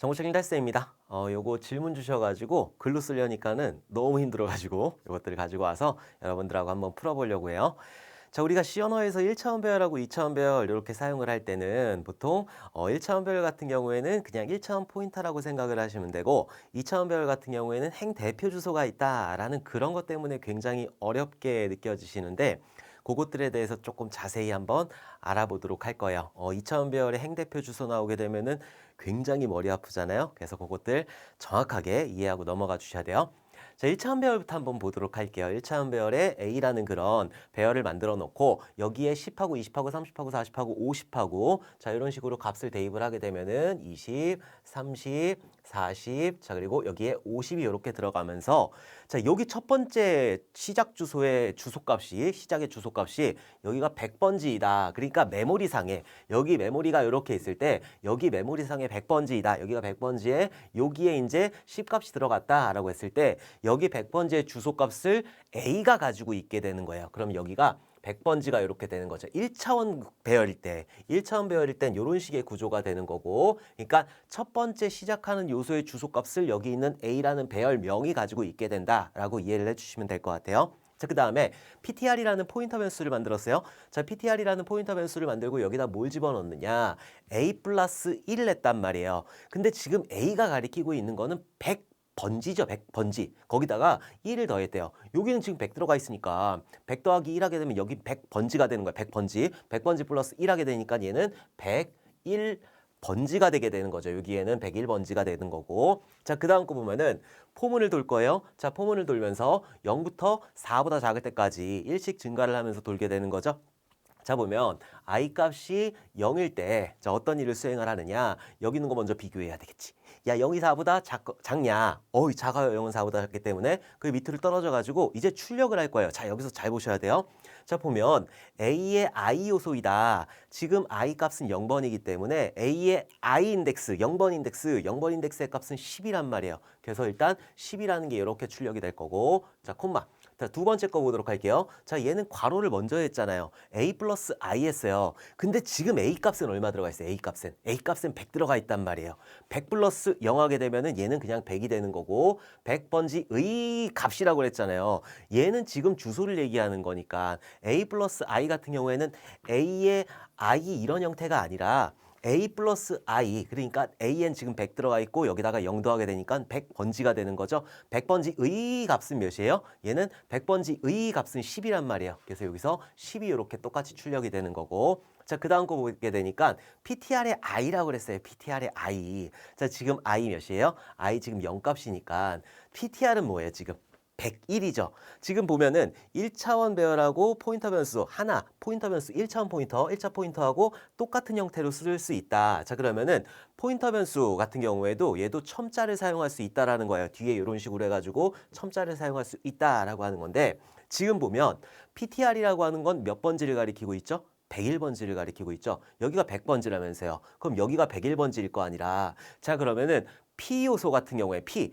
정보책 달쌤입니다. 요거 질문 주셔가지고 글로 쓰려니까는 너무 힘들어가지고 이것들을 가지고 와서 여러분들하고 한번 풀어보려고 해요. 자, 우리가 C 언어에서 1차원 배열하고 2차원 배열 이렇게 사용을 할 때는 보통 1차원 배열 같은 경우에는 그냥 1차원 포인터라고 생각을 하시면 되고 2차원 배열 같은 경우에는 행 대표 주소가 있다라는 그런 것 때문에 굉장히 어렵게 느껴지시는데 그것들에 대해서 조금 자세히 한번 알아보도록 할 거예요. 2차원 배열의 행 대표 주소 나오게 되면은 굉장히 머리 아프잖아요. 그래서 그것들 정확하게 이해하고 넘어가 주셔야 돼요. 자, 1차원 배열부터 한번 보도록 할게요. 1차원 배열에 A라는 그런 배열을 만들어 놓고 여기에 10하고 20하고 30하고 40하고 50하고 자, 이런 식으로 값을 대입을 하게 되면은 20, 30, 40, 자, 그리고 여기에 50이 이렇게 들어가면서 자, 여기 첫 번째 시작 주소의 주소값이 시작의 주소값이 여기가 100번지이다. 그러니까 메모리상에 여기 메모리가 이렇게 있을 때 여기 메모리상에 100번지이다. 여기가 100번지에 여기에 이제 10값이 들어갔다라고 했을 때 여기 100번지의 주소값을 A가 가지고 있게 되는 거예요. 그럼 여기가 100번지가 이렇게 되는 거죠. 1차원 배열일 때, 1차원 배열일 땐 이런 식의 구조가 되는 거고, 그러니까 첫 번째 시작하는 요소의 주소값을 여기 있는 A라는 배열명이 가지고 있게 된다라고 이해를 해주시면 될 것 같아요. 자, 그 다음에 PTR이라는 포인터 변수를 만들었어요. 자, PTR이라는 포인터 변수를 만들고 여기다 뭘 집어넣느냐? A 플러스 1을 냈단 말이에요. 근데 지금 A가 가리키고 있는 거는 100번지죠. 100번지. 거기다가 1을 더했대요. 여기는 지금 100 들어가 있으니까 100 더하기 1 하게 되면 여기 100번지가 되는 거야. 100번지. 100번지 플러스 1 하게 되니까 얘는 101번지가 되게 되는 거죠. 여기에는 101번지가 되는 거고. 자, 그 다음 거 보면은 포문을 돌 거예요. 자, 포문을 돌면서 0부터 4보다 작을 때까지 1씩 증가를 하면서 돌게 되는 거죠. 자, 보면 I 값이 0일 때 자, 어떤 일을 수행을 하느냐. 여기 있는 거 먼저 비교해야 되겠지. 야, 0이 4보다 작냐? 작아요. 0은 4보다 작기 때문에 그 밑으로 떨어져 가지고 이제 출력을 할 거예요. 자, 여기서 잘 보셔야 돼요. 자, 보면 A의 I 요소이다. 지금 I 값은 0번이기 때문에 A의 I 인덱스, 0번 인덱스, 0번 인덱스의 값은 10이란 말이에요. 그래서 일단 10이라는 게 이렇게 출력이 될 거고 자, 콤마. 자, 두 번째 거 보도록 할게요. 자, 얘는 괄호를 먼저 했잖아요. A 플러스 I 했어요. 근데 지금 A 값은 얼마 들어가 있어요? A 값은. A 값은 100 들어가 있단 말이에요. 100 플러스 0 하게 되면은 얘는 그냥 100이 되는 거고 100번지의 값이라고 그랬잖아요. 얘는 지금 주소를 얘기하는 거니까 A 플러스 I 같은 경우에는 A의 I 이런 형태가 아니라 A 플러스 I 그러니까 A엔 지금 100 들어가 있고 여기다가 0 더하게 되니까 100번지가 되는 거죠. 100번지의 값은 몇이에요? 얘는 100번지의 값은 10이란 말이에요. 그래서 여기서 10이 이렇게 똑같이 출력이 되는 거고 자, 그 다음 거 보게 되니까 PTR의 I라고 그랬어요. PTR의 I. 자, 지금 I 몇이에요? I 지금 0값이니까 PTR은 뭐예요, 지금? 101이죠. 지금 보면은 1차원 배열하고 포인터 변수 하나, 포인터 변수 1차원 포인터, 1차 포인터하고 똑같은 형태로 쓸 수 있다. 자, 그러면은 포인터 변수 같은 경우에도 얘도 첨자를 사용할 수 있다라는 거예요. 뒤에 이런 식으로 해가지고 첨자를 사용할 수 있다라고 하는 건데 지금 보면 PTR이라고 하는 건 몇 번지를 가리키고 있죠? 101번지를 가리키고 있죠. 여기가 100번지라면서요. 그럼 여기가 101번지일 거 아니라 자, 그러면은 P 요소 같은 경우에 P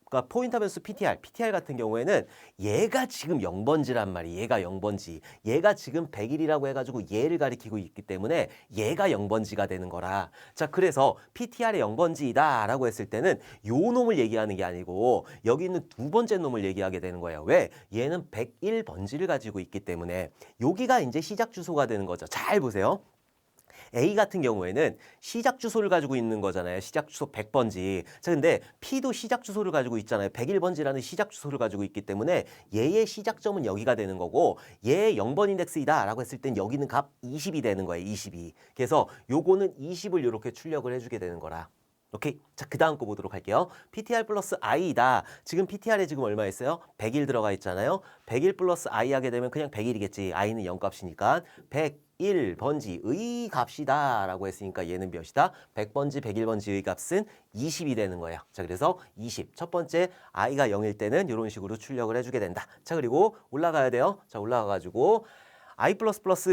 그러니까 포인터 변수 PTR 같은 경우에는 얘가 지금 0번지란 말이에요. 얘가 0번지. 얘가 지금 100일이라고 해가지고 얘를 가리키고 있기 때문에 얘가 0번지가 되는 거라. 자, 그래서 PTR의 0번지이다 라고 했을 때는 요 놈을 얘기하는 게 아니고 여기 있는 두 번째 놈을 얘기하게 되는 거예요. 왜? 얘는 101번지를 가지고 있기 때문에 여기가 이제 시작 주소가 되는 거죠. 잘 보세요. A 같은 경우에는 시작 주소를 가지고 있는 거잖아요. 시작 주소 100번지. 자, 근데 P도 시작 주소를 가지고 있잖아요. 101번지라는 시작 주소를 가지고 있기 때문에 얘의 시작점은 여기가 되는 거고 얘 0번 인덱스이다 라고 했을 땐 여기는 값 20이 되는 거예요. 22. 그래서 요거는 20을 이렇게 출력을 해주게 되는 거라. 오케이. 자, 그 다음 거 보도록 할게요. PTR 플러스 I다. 지금 PTR에 지금 얼마 있어요? 100일 들어가 있잖아요. 100일 플러스 I 하게 되면 그냥 100일이겠지. I는 0값이니까. 101번지의 값이다 라고 했으니까 얘는 몇이다? 100번지, 101번지의 값은 20이 되는 거예요. 자, 그래서 20. 첫 번째 I가 0일 때는 이런 식으로 출력을 해주게 된다. 자, 그리고 올라가야 돼요. 자, 올라가가지고 I++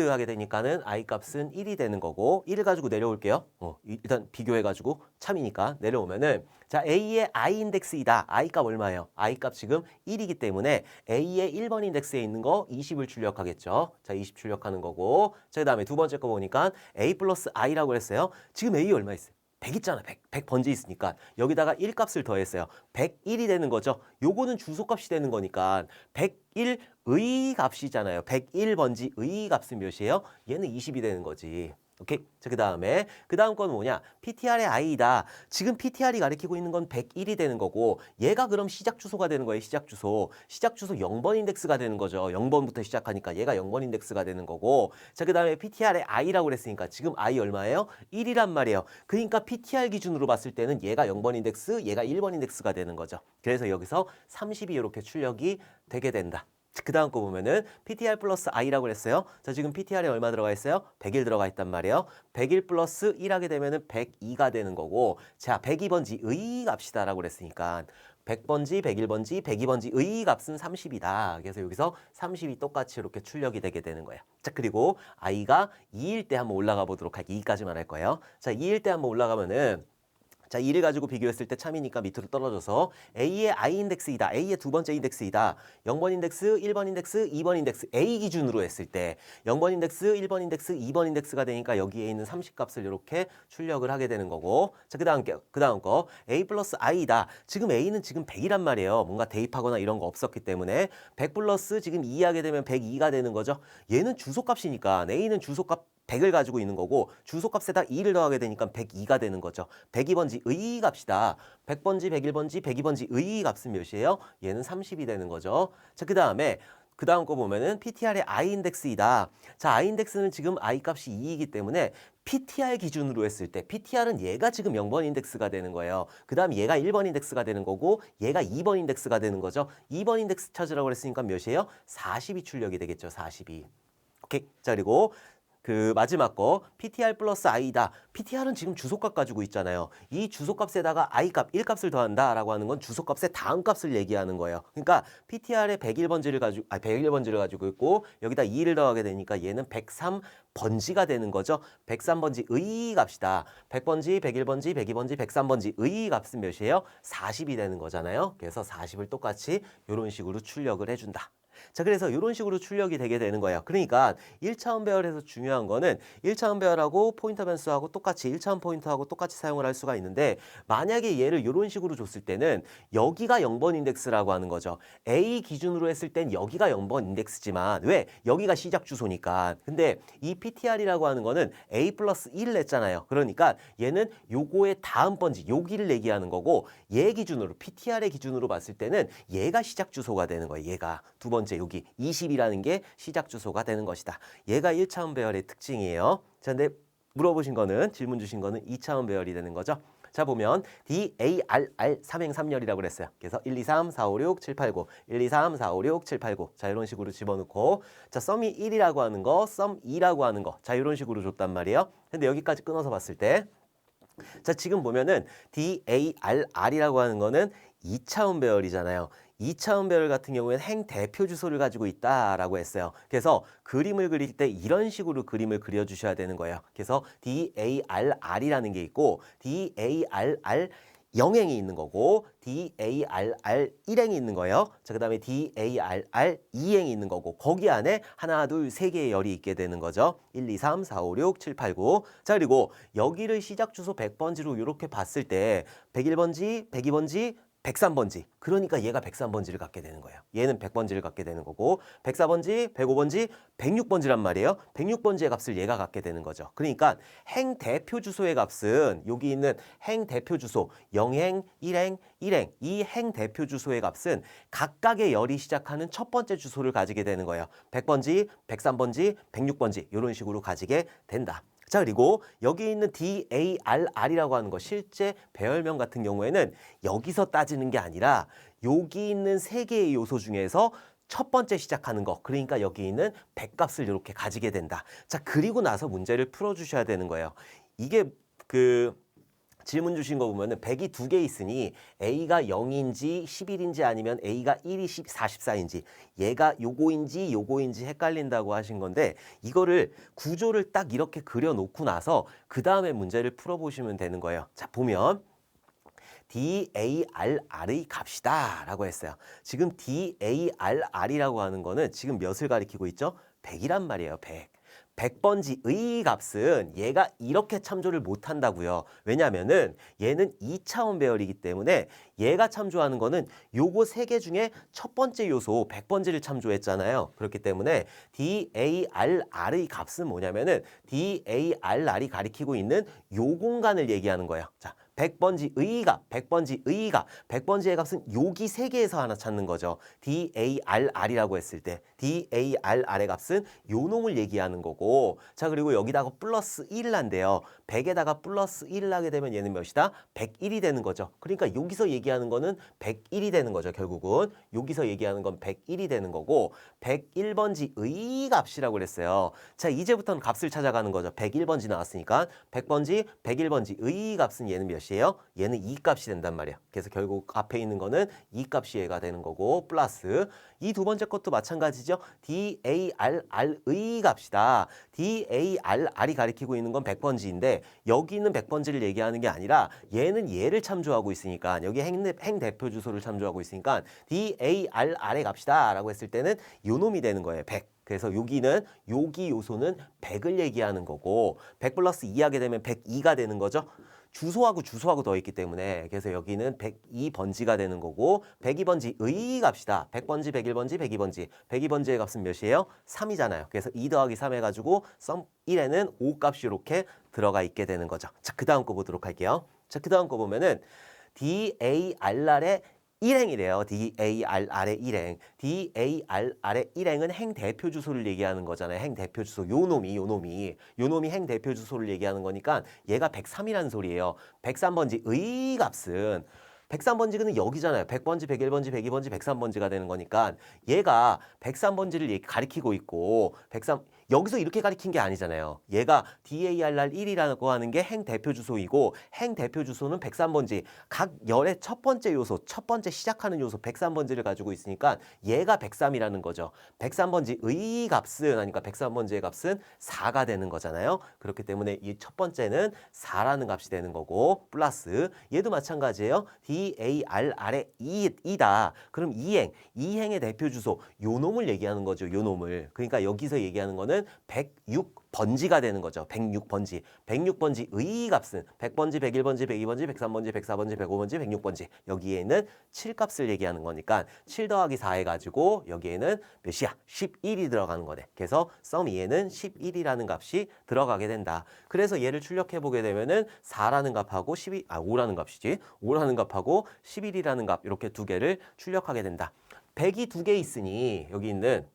하게 되니까는 I 값은 1이 되는 거고 1을 가지고 내려올게요. 일단 비교해가지고 참이니까 내려오면은 자, A의 I 인덱스이다. I 값 얼마예요? I 값 지금 1이기 때문에 A의 1번 인덱스에 있는 거 20을 출력하겠죠. 자, 20 출력하는 거고 자, 그 다음에 두 번째 거 보니까 A 플러스 I라고 했어요. 지금 A 얼마 있어요? 100 있잖아. 100 번지 있으니까 여기다가 1 값을 더했어요. 101이 되는 거죠. 요거는 주소값이 되는 거니까 101의 값이잖아요. 101 번지의 값은 몇이에요? 얘는 20이 되는 거지. 오케이. 자, 그 다음 건 뭐냐? PTR의 i다. 지금 PTR이 가리키고 있는 건 101이 되는 거고 얘가 그럼 시작 주소가 되는 거예요. 시작 주소. 시작 주소 0번 인덱스가 되는 거죠. 0번부터 시작하니까 얘가 0번 인덱스가 되는 거고 자, 그 다음에 PTR의 i라고 그랬으니까 지금 i 얼마예요? 1이란 말이에요. 그러니까 PTR 기준으로 봤을 때는 얘가 0번 인덱스, 얘가 1번 인덱스가 되는 거죠. 그래서 여기서 30이 이렇게 출력이 되게 된다. 그 다음 거 보면은 PTR 플러스 i라고 그랬어요. 자, 지금 PTR에 얼마 들어가 있어요? 100일 들어가 있단 말이에요. 100일 플러스 1 하게 되면은 102가 되는 거고 자, 102번지의 값이다라고 그랬으니까 100번지, 101번지, 102번지의 값은 30이다. 그래서 여기서 30이 똑같이 이렇게 출력이 되게 되는 거예요. 자, 그리고 i가 2일 때 한번 올라가 보도록 할게요. 2까지만 할 거예요. 자, 2일 때 한번 올라가면은 자, 2를 가지고 비교했을 때 참이니까 밑으로 떨어져서 A의 I 인덱스이다. A의 두 번째 인덱스이다. 0번 인덱스, 1번 인덱스, 2번 인덱스 A 기준으로 했을 때 0번 인덱스, 1번 인덱스, 2번 인덱스가 되니까 여기에 있는 30값을 이렇게 출력을 하게 되는 거고 자, 그 다음 거 A 플러스 I다. 지금 A는 지금 100이란 말이에요. 뭔가 대입하거나 이런 거 없었기 때문에 100 플러스 지금 2 하게 되면 102가 되는 거죠. 얘는 주소값이니까 A는 주소값 100을 가지고 있는 거고 주소값에다 2를 더하게 되니까 102가 되는 거죠. 102번지의 값이다. 100번지, 101번지, 102번지의 값은 몇이에요? 얘는 30이 되는 거죠. 자, 그 다음 거 보면은 PTR의 I 인덱스이다. 자, I 인덱스는 지금 I 값이 2이기 때문에 PTR 기준으로 했을 때 PTR은 얘가 지금 0번 인덱스가 되는 거예요. 그 다음 얘가 1번 인덱스가 되는 거고 얘가 2번 인덱스가 되는 거죠. 2번 인덱스 찾으라고 했으니까 몇이에요? 40이 출력이 되겠죠. 40이. 오케이. 자, 그리고 그 마지막 거 PTR 플러스 i다. PTR은 지금 주소값 가지고 있잖아요. 이 주소값에다가 i값, 1값을 더한다라고 하는 건 주소값의 다음 값을 얘기하는 거예요. 그러니까 PTR의 101번지를 가지고 있고 여기다 2를 더하게 되니까 얘는 103번지가 되는 거죠. 103번지의 값이다. 100번지, 101번지, 102번지, 103번지의 값은 몇이에요? 40이 되는 거잖아요. 그래서 40을 똑같이 이런 식으로 출력을 해준다. 자, 그래서 이런 식으로 출력이 되게 되는 거예요. 그러니까 1차원 배열에서 중요한 거는 1차원 배열하고 포인터 변수하고 똑같이 1차원 포인터하고 똑같이 사용을 할 수가 있는데 만약에 얘를 이런 식으로 줬을 때는 여기가 0번 인덱스라고 하는 거죠. A 기준으로 했을 땐 여기가 0번 인덱스지만 왜? 여기가 시작 주소니까. 근데 이 PTR이라고 하는 거는 A 플러스 1을 냈잖아요. 그러니까 얘는 요거의 다음 번지, 여기를 얘기하는 거고 얘 기준으로 PTR의 기준으로 봤을 때는 얘가 시작 주소가 되는 거예요. 얘가 두 번째 여기 20이라는 게 시작 주소가 되는 것이다. 얘가 1차원 배열의 특징이에요. 자, 근데 물어보신 거는 질문 주신 거는 2차원 배열이 되는 거죠. 자, 보면 DARR 삼행삼열이라고 그랬어요. 그래서 1, 2, 3, 4, 5, 6, 7, 8, 9 1, 2, 3, 4, 5, 6, 7, 8, 9 자, 이런 식으로 집어넣고 자, 썸이 1이라고 하는 거, 썸 2라고 하는 거 자, 이런 식으로 줬단 말이에요. 근데 여기까지 끊어서 봤을 때 자, 지금 보면은 DARR이라고 하는 거는 2차원 배열이잖아요. 2차원 배열 같은 경우에는 행 대표 주소를 가지고 있다라고 했어요. 그래서 그림을 그릴 때 이런 식으로 그림을 그려주셔야 되는 거예요. 그래서 DARR이라는 게 있고 DARR 0행이 있는 거고 DARR 1행이 있는 거예요. 자, 그 다음에 DARR 2행이 있는 거고 거기 안에 하나, 둘, 세 개의 열이 있게 되는 거죠. 1, 2, 3, 4, 5, 6, 7, 8, 9 자, 그리고 여기를 시작 주소 100번지로 이렇게 봤을 때 101번지, 102번지, 103번지. 그러니까 얘가 103번지를 갖게 되는 거예요. 얘는 100번지를 갖게 되는 거고 104번지, 105번지, 106번지란 말이에요. 106번지의 값을 얘가 갖게 되는 거죠. 그러니까 행 대표 주소의 값은 여기 있는 행 대표 주소 0행, 1행, 1행 이 행 대표 주소의 값은 각각의 열이 시작하는 첫 번째 주소를 가지게 되는 거예요. 100번지, 103번지, 106번지 이런 식으로 가지게 된다. 자, 그리고 여기 있는 DARR이라고 하는 거 실제 배열명 같은 경우에는 여기서 따지는 게 아니라 여기 있는 세 개의 요소 중에서 첫 번째 시작하는 거 그러니까 여기 있는 100값을 이렇게 가지게 된다. 자, 그리고 나서 문제를 풀어주셔야 되는 거예요. 이게 질문 주신 거 보면은 100이 두 개 있으니 A가 0인지 11인지 아니면 A가 1이 44인지 얘가 요거인지 헷갈린다고 하신 건데 이거를 구조를 딱 이렇게 그려놓고 나서 그 다음에 문제를 풀어보시면 되는 거예요. 자, 보면 DARR의 값이다 라고 했어요. 지금 DARR이라고 하는 거는 지금 몇을 가리키고 있죠? 100이란 말이에요. 100. 100번지의 값은 얘가 이렇게 참조를 못한다고요. 왜냐면은 얘는 2차원 배열이기 때문에 얘가 참조하는 거는 요거 세 개 중에 첫 번째 요소 100번지를 참조했잖아요. 그렇기 때문에 DARR의 값은 뭐냐면은 DARR이 가리키고 있는 요 공간을 얘기하는 거예요. 자, 100번지의 값, 100번지의 값, 100번지의 값은 여기 세 개에서 하나 찾는 거죠. DARR이라고 했을 때 DARR의 값은 요 놈을 얘기하는 거고, 자, 그리고 여기다가 플러스 1을 한대요. 100에다가 플러스 1을 하게 되면 얘는 몇이다? 101이 되는 거죠. 그러니까 여기서 얘기하는 거는 101이 되는 거죠. 결국은 여기서 얘기하는 건 101이 되는 거고, 101번지의 값이라고 그랬어요. 자, 이제부터는 값을 찾아가는 거죠. 101번지 나왔으니까 100번지, 101번지의 값은 얘는 몇이에요? 얘는 2값이 된단 말이야. 그래서 결국 앞에 있는 거는 2값이 얘가 되는 거고, 플러스 이 두 번째 것도 마찬가지죠. DARR의 값이다. DARR이 가리키고 있는 건 100번지인데 여기 있는 100번지를 얘기하는 게 아니라 얘는 얘를 참조하고 있으니까, 여기 행 대표 주소를 참조하고 있으니까 DARR의 값이다 라고 했을 때는 요 놈이 되는 거예요. 100. 그래서 여기는 여기 요소는 100을 얘기하는 거고, 100 플러스 2 하게 되면 102가 되는 거죠. 주소하고 더 있기 때문에, 그래서 여기는 102번지가 되는 거고, 102번지의 값이다. 100번지, 101번지, 102번지. 102번지의 값은 몇이에요? 3이잖아요. 그래서 2 더하기 3 해가지고 썸 1에는 5 값이 이렇게 들어가 있게 되는 거죠. 자, 그 다음 거 보도록 할게요. 자, 그 다음 거 보면은 DARR의 일행이래요. DARR의 일행. DARR의 일행은 행 대표 주소를 얘기하는 거잖아요. 행 대표 주소. 요 놈이 행 대표 주소를 얘기하는 거니까 얘가 103이라는 소리예요. 103번지의 값은 103번지는 여기잖아요. 100번지, 101번지, 102번지, 103번지가 되는 거니까 얘가 103번지를 가리키고 있고, 103 여기서 이렇게 가리킨 게 아니잖아요. 얘가 DARR 1이라고 하는 게 행 대표 주소이고, 행 대표 주소는 103번지. 각 열의 첫 번째 요소, 첫 번째 시작하는 요소 103번지를 가지고 있으니까 얘가 103이라는 거죠. 103번지의 값은, 하니까 103번지의 값은 4가 되는 거잖아요. 그렇기 때문에 이 첫 번째는 4라는 값이 되는 거고, 플러스 얘도 마찬가지예요. DARR의 2다. 그럼 이행의 대표 주소, 요 놈을 얘기하는 거죠. 요 놈을. 그러니까 여기서 얘기하는 거는 106번지가 되는 거죠. 106번지. 106번지의 값은 100번지, 101번지, 102번지, 103번지, 104번지, 105번지, 106번지. 여기에는 7값을 얘기하는 거니까 7 더하기 4 해가지고 여기에는 몇이야? 11이 들어가는 거네. 그래서 썸 2에는 11이라는 값이 들어가게 된다. 그래서 얘를 출력해보게 되면은 4라는 값하고 5라는 값이지. 5라는 값하고 11이라는 값, 이렇게 두 개를 출력하게 된다. 100이 두 개 있으니 여기 있는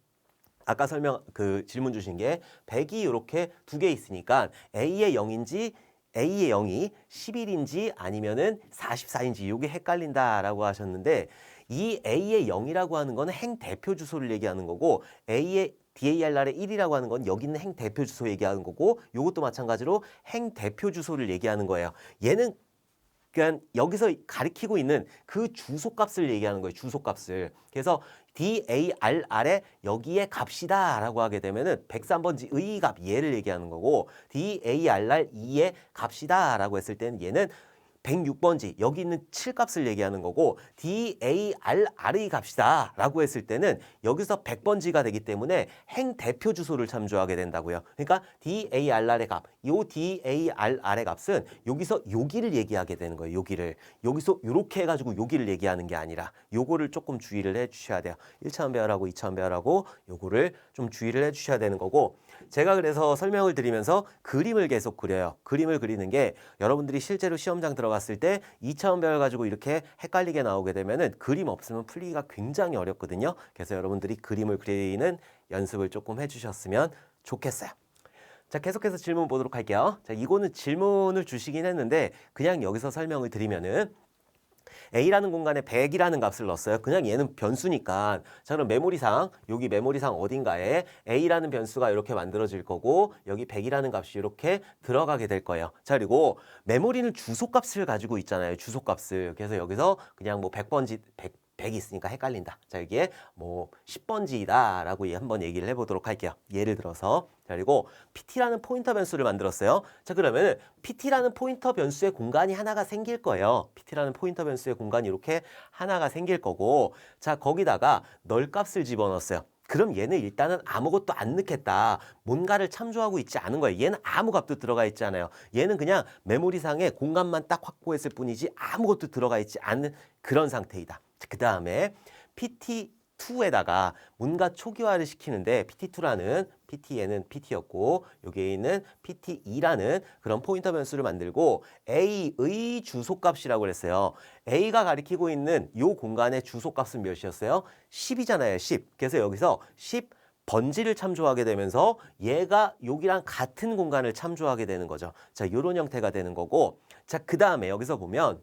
아까 질문 주신 게 100이 이렇게 두 개 있으니까 A의 0인지 A의 0이 11인지 아니면은 44인지 이게 헷갈린다라고 하셨는데, 이 A의 0이라고 하는 거는 행 대표 주소를 얘기하는 거고, A의 DARR의 1이라고 하는 건 여기 있는 행 대표 주소 얘기하는 거고, 이것도 마찬가지로 행 대표 주소를 얘기하는 거예요. 얘는 그러니까 여기서 가리키고 있는 그 주소값을 얘기하는 거예요. 주소값을. 그래서 DARR의 여기에 값이다 라고 하게 되면은 103번지의 값, 얘를 얘기하는 거고, DARR2의 값이다 라고 했을 때는 얘는 106번지, 여기 있는 7값을 얘기하는 거고, DARR의 값이다 라고 했을 때는 여기서 100번지가 되기 때문에 행 대표 주소를 참조하게 된다고요. 그러니까 DARR의 값, 요 DARR의 값은 여기서 여기를 얘기하게 되는 거예요. 여기서 요렇게 해가지고 여기를 얘기하는 게 아니라 요거를 조금 주의를 해 주셔야 돼요. 1차원 배열하고 2차원 배열하고 요거를 좀 주의를 해 주셔야 되는 거고, 제가 그래서 설명을 드리면서 그림을 계속 그려요. 그림을 그리는 게 여러분들이 실제로 시험장 들어갔을 때 2차원 배열 가지고 이렇게 헷갈리게 나오게 되면은 그림 없으면 풀기가 굉장히 어렵거든요. 그래서 여러분들이 그림을 그리는 연습을 조금 해주셨으면 좋겠어요. 자, 계속해서 질문 보도록 할게요. 자, 이거는 질문을 주시긴 했는데 그냥 여기서 설명을 드리면은 A라는 공간에 100이라는 값을 넣었어요. 그냥 얘는 변수니까. 자, 그럼 여기 메모리상 어딘가에 A라는 변수가 이렇게 만들어질 거고, 여기 100이라는 값이 이렇게 들어가게 될 거예요. 자, 그리고 메모리는 주소값을 가지고 있잖아요. 주소값을. 그래서 여기서 그냥 뭐 100번지, 100이 있으니까 헷갈린다. 자, 여기에 뭐 10번지이다 라고 한번 얘기를 해보도록 할게요. 예를 들어서. 자, 그리고 PT라는 포인터 변수를 만들었어요. 자, 그러면 PT라는 포인터 변수의 공간이 하나가 생길 거예요. PT라는 포인터 변수의 공간이 이렇게 하나가 생길 거고, 자, 거기다가 널 값을 집어넣었어요. 그럼 얘는 일단은 아무것도 안 넣겠다. 뭔가를 참조하고 있지 않은 거예요. 얘는 아무 값도 들어가 있지 않아요. 얘는 그냥 메모리상에 공간만 딱 확보했을 뿐이지 아무것도 들어가 있지 않은 그런 상태이다. 그 다음에 PT2에다가 뭔가 초기화를 시키는데 PT2라는 PT에는 PT였고 여기에 있는 PT2라는 그런 포인터 변수를 만들고 A의 주소값이라고 그랬어요. A가 가리키고 있는 이 공간의 주소값은 몇이었어요? 10이잖아요. 10. 그래서 여기서 10 번지를 참조하게 되면서 얘가 여기랑 같은 공간을 참조하게 되는 거죠. 자, 이런 형태가 되는 거고 자, 그 다음에 여기서 보면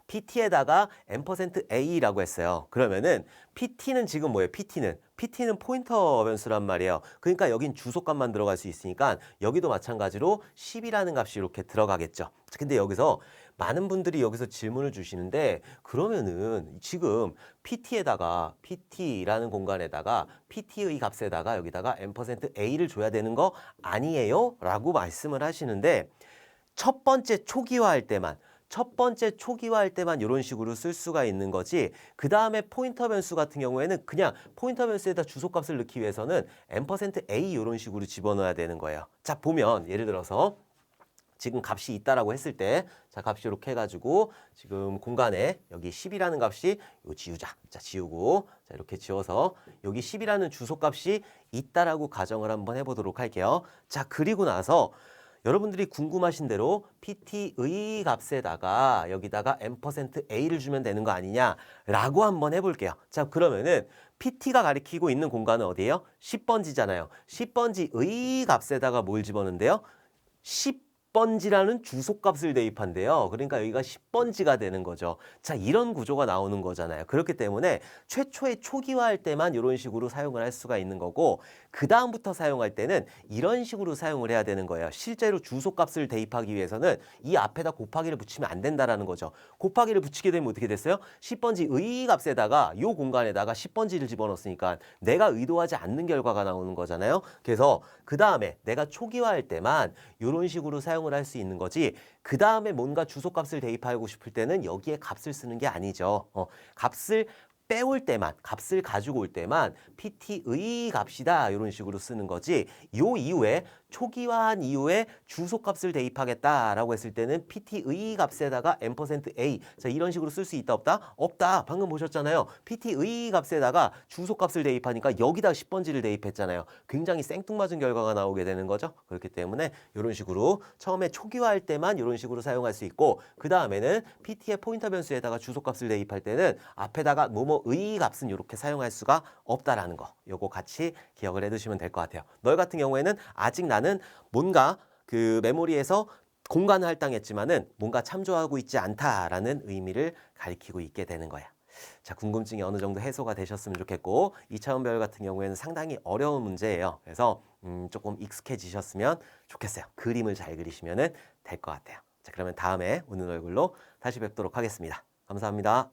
PT에다가 %A라고 했어요. 그러면은 PT는 지금 뭐예요? PT는 포인터 변수란 말이에요. 그러니까 여긴 주소값만 들어갈 수 있으니까 여기도 마찬가지로 10이라는 값이 이렇게 들어가겠죠. 근데 여기서 많은 분들이 여기서 질문을 주시는데 그러면은 지금 PT라는 공간에다가 PT의 값에다가 여기다가 %A를 줘야 되는 거 아니에요? 라고 말씀을 하시는데 첫 번째 초기화할 때만 이런 식으로 쓸 수가 있는 거지 그 다음에 포인터 변수 같은 경우에는 그냥 포인터 변수에다 주소값을 넣기 위해서는 %A 이런 식으로 집어넣어야 되는 거예요. 자 보면 예를 들어서 지금 값이 있다라고 했을 때 자 값이 이렇게 해가지고 지금 공간에 여기 10이라는 값이 요 지우자. 자 지우고 자 이렇게 지워서 여기 10이라는 주소값이 있다라고 가정을 한번 해보도록 할게요. 자 그리고 나서 여러분들이 궁금하신 대로 PT의 값에다가 여기다가 %A를 주면 되는 거 아니냐라고 한번 해볼게요. 자 그러면은 PT가 가리키고 있는 공간은 어디예요? 10번지잖아요. 10번지의 값에다가 뭘 집어넣는데요? 10번지라는 주소값을 대입한대요. 그러니까 여기가 10번지가 되는 거죠. 자, 이런 구조가 나오는 거잖아요. 그렇기 때문에 최초에 초기화할 때만 이런 식으로 사용을 할 수가 있는 거고 그 다음부터 사용할 때는 이런 식으로 사용을 해야 되는 거예요. 실제로 주소값을 대입하기 위해서는 이 앞에다 곱하기를 붙이면 안 된다라는 거죠. 곱하기를 붙이게 되면 어떻게 됐어요? 10번지의 값에다가 이 공간에다가 10번지를 집어넣었으니까 내가 의도하지 않는 결과가 나오는 거잖아요. 그래서 그 다음에 내가 초기화할 때만 이런 식으로 사용을 할 수 있는 거지 그 다음에 뭔가 주소값을 대입하고 싶을 때는 여기에 값을 쓰는 게 아니죠. 값을 빼올 때만 값을 가지고 올 때만 PT의 값이다 이런 식으로 쓰는 거지 요 이후에 초기화한 이후에 주소값을 대입하겠다라고 했을 때는 PT의 값에다가 %A 자 이런 식으로 쓸 수 있다 없다? 없다. 방금 보셨잖아요. PT의 값에다가 주소값을 대입하니까 여기다 10번지를 대입했잖아요. 굉장히 생뚱맞은 결과가 나오게 되는 거죠. 그렇기 때문에 이런 식으로 처음에 초기화할 때만 이런 식으로 사용할 수 있고 그 다음에는 PT의 포인터 변수에다가 주소값을 대입할 때는 앞에다가 뭐뭐의 값은 이렇게 사용할 수가 없다라는 거. 요거 같이 기억을 해두시면 될 것 같아요. 널 같은 경우에는 아직 나는 뭔가 그 메모리에서 공간을 할당했지만은 뭔가 참조하고 있지 않다라는 의미를 가리키고 있게 되는 거야. 자, 궁금증이 어느 정도 해소가 되셨으면 좋겠고 2차원별 같은 경우에는 상당히 어려운 문제예요. 그래서 조금 익숙해지셨으면 좋겠어요. 그림을 잘 그리시면 될 것 같아요. 자, 그러면 다음에 웃는 얼굴로 다시 뵙도록 하겠습니다. 감사합니다.